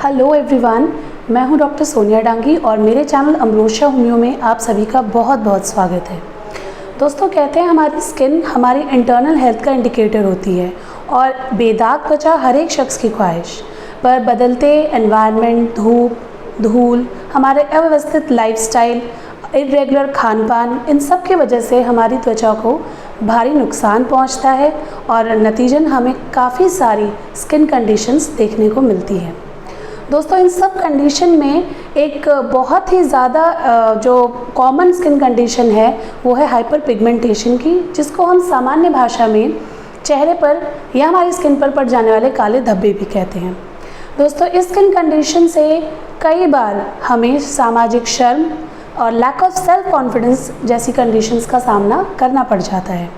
Hello everyone, मैं हूं doctor Sonia Dangi और मेरे चैनल अमरोशा होम्यो में आप सभी का बहुत बहुत स्वागत है। दोस्तों, कहते हैं हमारी स्किन हमारी इंटरनल हेल्थ का इंडिकेटर होती है और बेदाग त्वचा हर एक शख्स की ख्वाहिश, पर बदलते एनवायरनमेंट, धूप, धूल, हमारे अव्यवस्थित लाइफस्टाइल, इरेगुलर खान पान, इन सब की वजह से हमारी त्वचा को भारी नुकसान पहुंचता है और नतीजन हमें काफ़ी सारी स्किन कंडीशंस देखने को मिलती हैं। दोस्तों, इन सब कंडीशन में एक बहुत ही ज़्यादा जो कॉमन स्किन कंडीशन है वो है हाइपर पिगमेंटेशन की, जिसको हम सामान्य भाषा में चेहरे पर या हमारी स्किन पर पड़ जाने वाले काले धब्बे भी कहते हैं। दोस्तों, इस स्किन कंडीशन से कई बार हमें सामाजिक शर्म और लैक ऑफ सेल्फ कॉन्फिडेंस जैसी कंडीशंस का सामना करना पड़ जाता है।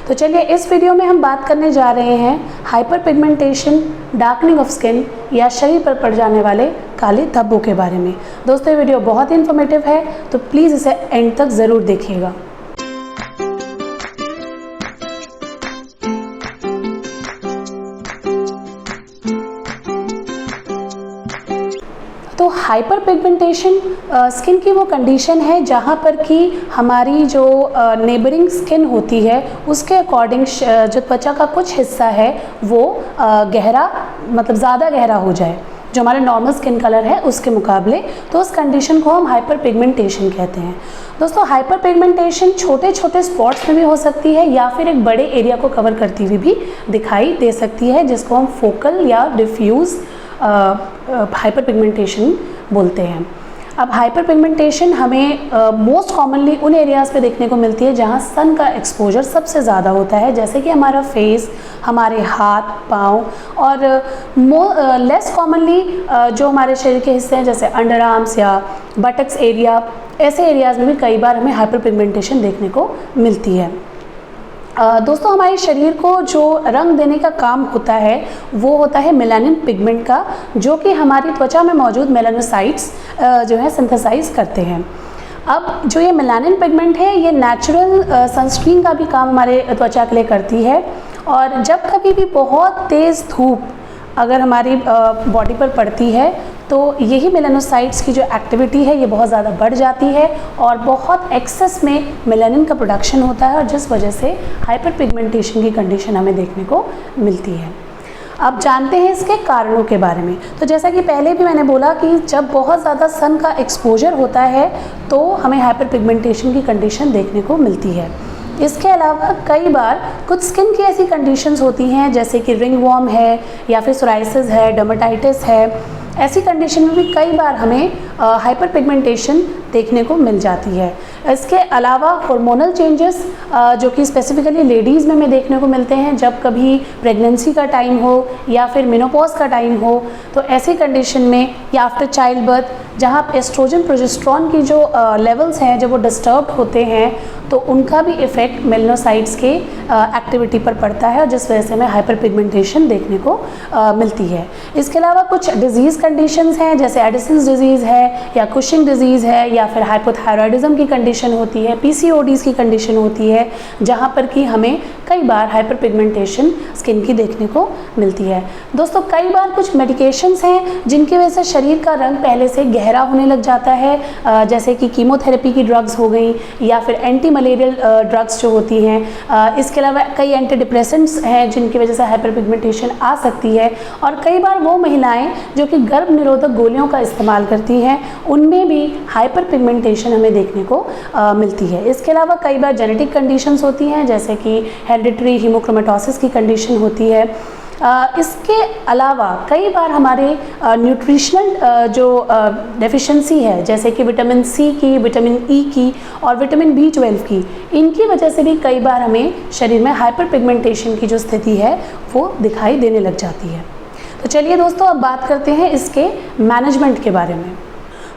तो चलिए, इस वीडियो में हम बात करने जा रहे हैं hyper pigmentation, darkening of skin या शरीर पर पड़ जाने वाले काले धब्बों के बारे में। दोस्तों, ये वीडियो बहुत ही इन्फॉर्मेटिव है, तो प्लीज़ इसे एंड तक ज़रूर देखिएगा। तो हाइपर पिगमेंटेशन स्किन की वो कंडीशन है जहाँ पर कि हमारी जो नेबरिंग स्किन होती है उसके अकॉर्डिंग जो त्वचा का कुछ हिस्सा है वो गहरा, मतलब ज़्यादा गहरा हो जाए जो हमारे नॉर्मल स्किन कलर है उसके मुकाबले, तो उस कंडीशन को हम हाइपर पिगमेंटेशन कहते हैं। दोस्तों, हाइपर पिगमेंटेशन छोटे छोटे स्पॉट्स में भी हो सकती है या फिर एक बड़े एरिया को कवर करती हुई भी दिखाई दे सकती है, जिसको हम फोकल या डिफ्यूज़ हाइपर पिगमेंटेशन बोलते हैं। अब हाइपर पिगमेंटेशन हमें मोस्ट कॉमनली उन एरियाज़ पे देखने को मिलती है जहाँ सन का एक्सपोजर सबसे ज़्यादा होता है, जैसे कि हमारा फेस, हमारे हाथ, पाँव, और लेस कॉमनली जो हमारे शरीर के हिस्से हैं जैसे अंडर आर्म्स या बटक्स एरिया, ऐसे एरियाज़ में भी कई बार हमें हाइपर पिगमेंटेशन देखने को मिलती है। दोस्तों, हमारे शरीर को जो रंग देने का काम होता है वो होता है मेलानिन पिगमेंट का, जो कि हमारी त्वचा में मौजूद मेलानोसाइट्स जो है सिंथेसाइज करते हैं। अब जो ये मेलानिन पिगमेंट है ये नेचुरल सनस्क्रीन का भी काम हमारे त्वचा के लिए करती है, और जब कभी भी बहुत तेज़ धूप अगर हमारी बॉडी पर पड़ती है तो यही मेलानोसाइट्स की जो एक्टिविटी है ये बहुत ज़्यादा बढ़ जाती है और बहुत एक्सेस में मेलानिन का प्रोडक्शन होता है, और जिस वजह से हाइपर पिगमेंटेशन की कंडीशन हमें देखने को मिलती है। अब जानते हैं इसके कारणों के बारे में। तो जैसा कि पहले भी मैंने बोला कि जब बहुत ज़्यादा सन का एक्सपोजर होता है तो हमें हाइपर पिगमेंटेशन की कंडीशन देखने को मिलती है। इसके अलावा कई बार कुछ स्किन की ऐसी कंडीशंस होती हैं जैसे कि रिंगवॉर्म है या फिर सोराइसिस है, डर्मेटाइटिस है। ऐसी कंडीशन में भी कई बार हमें हाइपर पिगमेंटेशन देखने को मिल जाती है। इसके अलावा हार्मोनल चेंजेस जो कि स्पेसिफिकली लेडीज़ में हमें देखने को मिलते हैं जब कभी प्रेगनेंसी का टाइम हो या फिर मेनोपॉज का टाइम हो, तो ऐसी कंडीशन में या आफ्टर चाइल्ड बर्थ जहाँ एस्ट्रोजन प्रोजेस्टेरॉन की जो लेवल्स हैं जब वो डिस्टर्ब होते हैं तो उनका भी इफ़ेक्ट मेलानोसाइट्स के एक्टिविटी पर पड़ता है, और जिस वजह से हमें हाइपर पिगमेंटेशन देखने को मिलती है। इसके अलावा कुछ डिजीज़ कंडीशंस हैं जैसे एडिसन्स डिजीज़ है या कुशिंग डिजीज़ है या फिर हाइपोथायरॉयडिज्म की कंडीशन होती है, पीसीओडीज़ की कंडीशन होती है, जहाँ पर कि हमें कई बार हाइपर पिगमेंटेशन स्किन की देखने को मिलती है। दोस्तों, कई बार कुछ मेडिकेशंस हैं जिनकी वजह से शरीर का रंग पहले से गहरा होने लग जाता है, जैसे कि कीमोथेरेपी की ड्रग्स हो गई या फिर एंटी मलेरियल ड्रग्स जो होती हैं। इसके अलावा कई एंटी डिप्रेसेंट्स हैं जिनकी वजह से हाइपर पिगमेंटेशन आ सकती है, और कई बार वो महिलाएं जो कि गर्भ निरोधक गोलियों का इस्तेमाल करती हैं उनमें भी हाइपर पिगमेंटेशन हमें देखने को मिलती है। इसके अलावा कई बार जेनेटिक कंडीशंस होती हैं जैसे कि हेरिडिटरी हीमोक्रोमेटोसिस की कंडीशन होती है। इसके अलावा कई बार हमारे न्यूट्रिशनल जो डेफिशिएंसी है जैसे कि विटामिन सी की, विटामिन ई की और विटामिन बी12 की, इनकी वजह से भी कई बार हमें शरीर में हाइपर पिगमेंटेशन की जो स्थिति है वो दिखाई देने लग जाती है। तो चलिए दोस्तों, अब बात करते हैं इसके मैनेजमेंट के बारे में।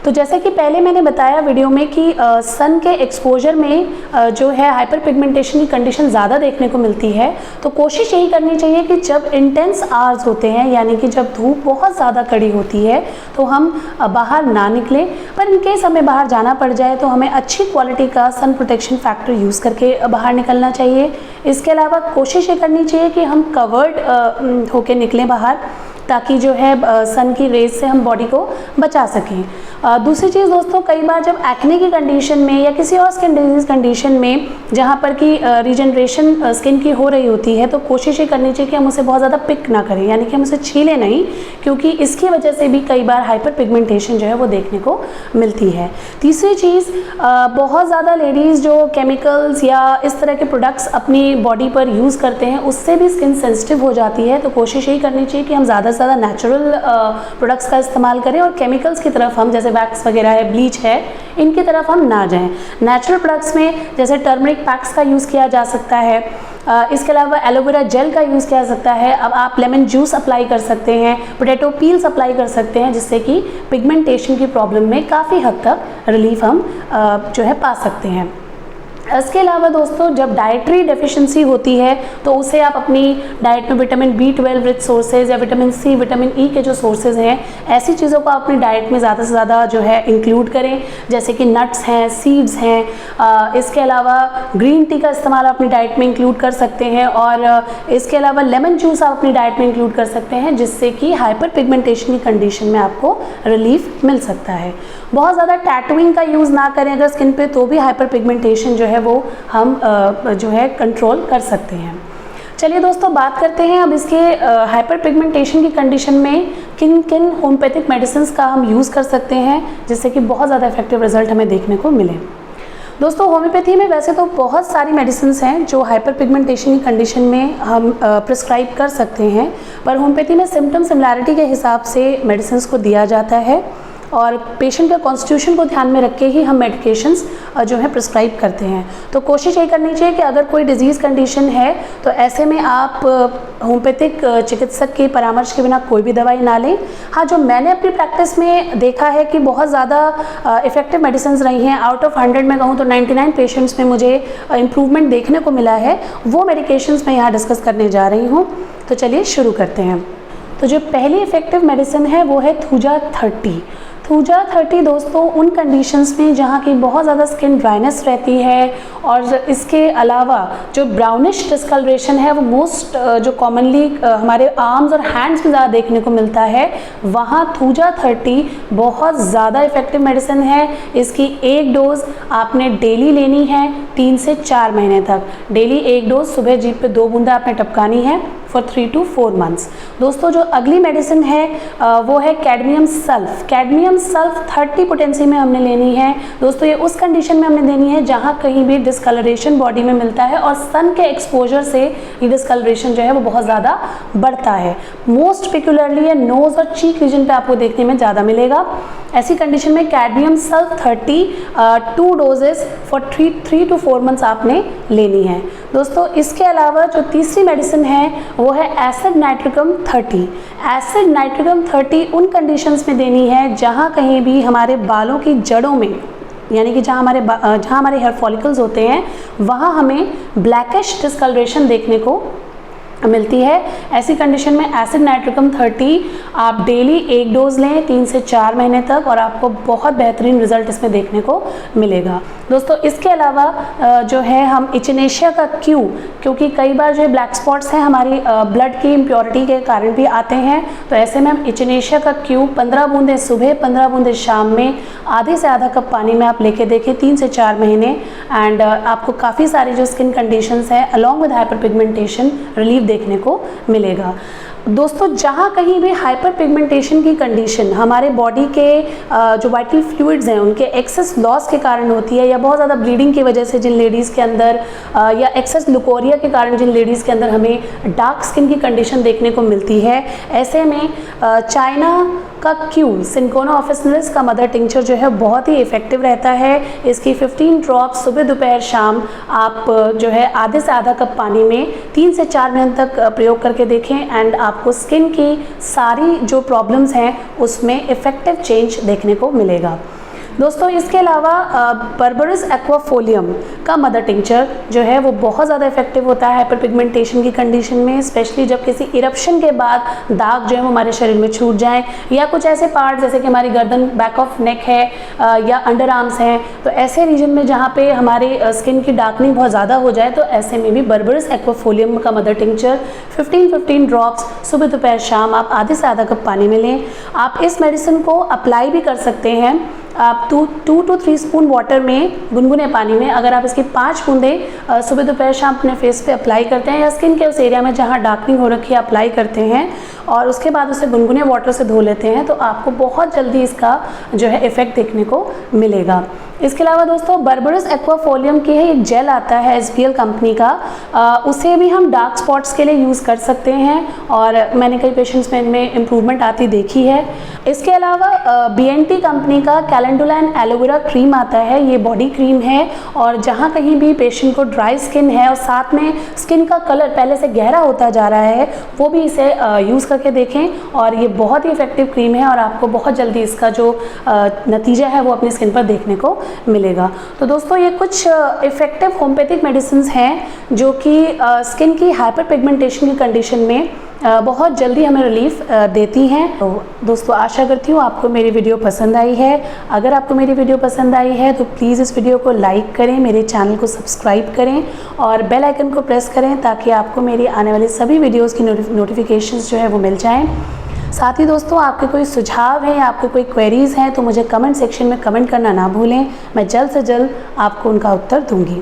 तो जैसे कि पहले मैंने बताया वीडियो में कि सन के एक्सपोजर में जो है हाइपर पिगमेंटेशन की कंडीशन ज़्यादा देखने को मिलती है, तो कोशिश यही करनी चाहिए कि जब इंटेंस आवर्स होते हैं यानी कि जब धूप बहुत ज़्यादा कड़ी होती है तो हम बाहर ना निकलें, पर इन केस हमें बाहर जाना पड़ जाए तो हमें अच्छी क्वालिटी का सन प्रोटेक्शन फैक्टर यूज़ करके बाहर निकलना चाहिए। इसके अलावा कोशिश ये करनी चाहिए कि हम कवर्ड होके निकलें बाहर, ताकि जो है सन की रेज से हम बॉडी को बचा सकें। दूसरी चीज़ दोस्तों, कई बार जब एक्ने की कंडीशन में या किसी और स्किन डिजीज कंडीशन में जहाँ पर कि रीजनरेशन स्किन की हो रही होती है, तो कोशिश ये करनी चाहिए कि हम उसे बहुत ज़्यादा पिक ना करें, यानी कि हम उसे छीलें नहीं, क्योंकि इसकी वजह से भी कई बार हाइपर पिगमेंटेशन जो है वो देखने को मिलती है। तीसरी चीज़, बहुत ज़्यादा लेडीज़ जो केमिकल्स या इस तरह के प्रोडक्ट्स अपनी बॉडी पर यूज़ करते हैं, उससे भी स्किन सेंसिटिव हो जाती है। तो कोशिश यही करनी चाहिए कि हम ज़्यादा से ज़्यादा नेचुरल प्रोडक्ट्स का इस्तेमाल करें और केमिकल्स की तरफ हम, जैसे वैक्स वगैरह है, ब्लीच है, इनकी तरफ हम ना जाएं। नेचुरल प्रोडक्ट्स में जैसे टर्मरिक पैक्स का यूज़ किया जा सकता है, इसके अलावा एलोवेरा जेल का यूज़ किया जा सकता है। अब आप लेमन जूस अप्लाई कर सकते हैं, पोटैटो पील्स अप्लाई कर सकते हैं, जिससे कि पिगमेंटेशन की प्रॉब्लम में काफ़ी हद तक रिलीफ हम जो है पा सकते हैं। इसके अलावा दोस्तों, जब डाइटरी डेफिशिएंसी होती है तो उसे आप अपनी डाइट में विटामिन B12 रिच सोर्सेज या विटामिन C, विटामिन E के जो सोर्सेज हैं, ऐसी चीज़ों को अपनी डाइट में ज़्यादा से ज़्यादा जो है इंक्लूड करें, जैसे कि नट्स हैं, सीड्स हैं। इसके अलावा ग्रीन टी का इस्तेमाल आप अपनी डाइट में इंक्लूड कर सकते हैं, और इसके अलावा लेमन जूस आप अपनी डाइट में इंक्लूड कर सकते हैं, जिससे कि हाइपर पिगमेंटेशन की कंडीशन में आपको रिलीफ मिल सकता है। बहुत ज़्यादा टैटूइंग का यूज़ ना करें अगर स्किन पे, तो भी हाइपर पिगमेंटेशन जो है वो हम जो है कंट्रोल कर सकते हैं। चलिए दोस्तों, बात करते हैं अब इसके हाइपर पिगमेंटेशन की कंडीशन में किन किन होम्योपैथिक मेडिसिन का हम यूज़ कर सकते हैं, जिससे कि बहुत ज़्यादा इफेक्टिव रिजल्ट हमें देखने को मिले। दोस्तों, होम्योपैथी में वैसे तो बहुत सारी मेडिसिन हैं जो हाइपर पिगमेंटेशन की कंडीशन में हम प्रिस्क्राइब कर सकते हैं, पर होम्योपैथी में सिम्टम सिमिलैरिटी के हिसाब से मेडिसिन को दिया जाता है, और पेशेंट के कॉन्स्टिट्यूशन को ध्यान में रख के ही हम मेडिकेशंस जो है प्रिस्क्राइब करते हैं। तो कोशिश यही करनी चाहिए कि अगर कोई डिजीज़ कंडीशन है तो ऐसे में आप होम्योपैथिक चिकित्सक के परामर्श के बिना कोई भी दवाई ना लें। हाँ, जो मैंने अपनी प्रैक्टिस में देखा है कि बहुत ज़्यादा इफ़ेक्टिव मेडिसिन रही हैं, आउट ऑफ 100 में कहूँ तो 99 पेशेंट्स में मुझे इम्प्रूवमेंट देखने को मिला है, वो मेडिकेशंस मैं यहाँ डिस्कस करने जा रही हूँ। तो चलिए शुरू करते हैं। तो जो पहली इफ़ेक्टिव मेडिसिन है वो है थूजा 30। थूजा 30 दोस्तों उन कंडीशंस में जहाँ की बहुत ज़्यादा स्किन ड्राइनेस रहती है, और इसके अलावा जो ब्राउनिश डिस्कलरेशन है वो मोस्ट जो कॉमनली हमारे आर्म्स और हैंड्स में ज़्यादा देखने को मिलता है, वहाँ थूजा 30 बहुत ज़्यादा इफेक्टिव मेडिसिन है। इसकी एक डोज आपने डेली लेनी है 3 से 4 महीने तक। डेली एक डोज, सुबह जीभ पे 2 बूंदा आपने टपकानी है फॉर 3 to 4 months। दोस्तों, जो अगली मेडिसिन है वो है cadmium sulph. Cadmium sulph 30 potency में हमने लेनी है। दोस्तों, ये उस कंडीशन में हमने देनी है जहाँ कहीं भी डिस्कलरेशन बॉडी में मिलता है और सन के एक्सपोजर से ये डिस्कलरेशन जो है वो बहुत ज़्यादा बढ़ता है। मोस्ट पिक्युलरली ये नोज और चीक रीजन पे आपको देखने में ज़्यादा मिलेगा। ऐसी कंडीशन में cadmium sulph 30 2 doses for 3 to 4 months आपने लेनी है। दोस्तों, इसके अलावा जो तीसरी मेडिसिन है वो है एसिड नाइट्रिकम 30। एसिड नाइट्रिकम 30 उन कंडीशंस में देनी है जहाँ कहीं भी हमारे बालों की जड़ों में, यानी कि जहाँ हमारे हेयर फॉलिकल्स होते हैं, वहाँ हमें ब्लैकिश डिस्कलरेशन देखने को मिलती है। ऐसी कंडीशन में एसिड नाइट्रिकम 30 आप डेली एक डोज लें 3 से 4 महीने तक, और आपको बहुत बेहतरीन रिजल्ट इसमें देखने को मिलेगा। दोस्तों, इसके अलावा जो है हम इचिनेशिया का क्योंकि कई बार जो ब्लैक स्पॉट्स हैं हमारी ब्लड की इम्प्योरिटी के कारण भी आते हैं, तो ऐसे में हम इचिनेशिया का 15 बूंदें सुबह, 15 बूंदें शाम में आधे से आधा कप पानी में आप लेके देखें 3 से 4 महीने, एंड आपको काफ़ी सारी जो स्किन कंडीशंस हैं along with hyper pigmentation relief देखने को मिलेगा। दोस्तों, जहाँ कहीं भी हाइपर पिगमेंटेशन की कंडीशन हमारे बॉडी के जो वाइटल फ्लूइड्स हैं उनके एक्सेस लॉस के कारण होती है, या बहुत ज़्यादा ब्लीडिंग की वजह से जिन लेडीज़ के अंदर या एक्सेस लुकोरिया के कारण जिन लेडीज़ के अंदर हमें डार्क स्किन की कंडीशन देखने को मिलती है, ऐसे में चाइना का सिंकोना ऑफिसिनलिस का मदर टिंचर जो है बहुत ही इफेक्टिव रहता है। इसकी 15 ड्रॉप्स सुबह दोपहर शाम आप जो है आधे से आधा कप पानी में 3 से 4 महीने तक प्रयोग करके देखें, एंड आपको स्किन की सारी जो प्रॉब्लम्स हैं उसमें इफेक्टिव चेंज देखने को मिलेगा। दोस्तों इसके अलावा बर्बरस एक्वाफोलियम का मदर टिंचर जो है वो बहुत ज़्यादा इफेक्टिव होता है हाइपर पिगमेंटेशन की कंडीशन में, स्पेशली जब किसी इरप्शन के बाद दाग जो है वो हमारे शरीर में छूट जाएं, या कुछ ऐसे पार्ट जैसे कि हमारी गर्दन, बैक ऑफ नेक है या अंडर आर्म्स हैं, तो ऐसे रीजन में जहाँ पे हमारे स्किन की डार्कनिंग बहुत ज़्यादा हो जाए तो ऐसे में भी बर्बरस एक्वाफोलियम का मदर टिंचर 15 ड्रॉप्स सुबह दोपहर शाम आप आधे से आधा कप पानी में लें। आप इस मेडिसिन को अप्लाई भी कर सकते हैं। आप 2 to 3 स्पून वाटर में, गुनगुने पानी में, अगर आप इसकी 5 बूंदें सुबह दोपहर शाम अपने फेस पे अप्लाई करते हैं या स्किन के उस एरिया में जहाँ डार्कनिंग हो रखी है अप्लाई करते हैं और उसके बाद उसे गुनगुने वाटर से धो लेते हैं तो आपको बहुत जल्दी इसका जो है इफेक्ट देखने को मिलेगा। इसके अलावा दोस्तों बर्बरस एक्वाफोलियम की है एक जेल आता है SBL कंपनी का, उसे भी हम डार्क स्पॉट्स के लिए यूज़ कर सकते हैं और मैंने कई पेशेंट्स में इनमें इम्प्रूवमेंट आती देखी है। इसके अलावा BNT कंपनी का कैलेंडुला एंड एलोवेरा क्रीम आता है, ये बॉडी क्रीम है और जहाँ कहीं भी पेशेंट को ड्राई स्किन है और साथ में स्किन का कलर पहले से गहरा होता जा रहा है वो भी इसे यूज़ करके देखें और ये बहुत ही इफेक्टिव क्रीम है और आपको बहुत जल्दी इसका जो नतीजा है वो अपनी स्किन पर देखने को मिलेगा। तो दोस्तों ये कुछ इफेक्टिव होम्योपैथिक मेडिसिन हैं जो कि स्किन की हाइपर पिगमेंटेशन की कंडीशन में बहुत जल्दी हमें रिलीफ देती हैं। तो दोस्तों आशा करती हूँ आपको मेरी वीडियो पसंद आई है। अगर आपको मेरी वीडियो पसंद आई है तो प्लीज़ इस वीडियो को लाइक करें, मेरे चैनल को सब्सक्राइब करें और बेल आइकन को प्रेस करें ताकि आपको मेरी आने वाली सभी वीडियोज़ की नोटिफिकेशंस जो है वो मिल जाएँ। साथ ही दोस्तों आपके कोई सुझाव हैं या आपके कोई क्वेरीज़ हैं तो मुझे कमेंट सेक्शन में कमेंट करना ना भूलें, मैं जल्द से जल्द आपको उनका उत्तर दूंगी।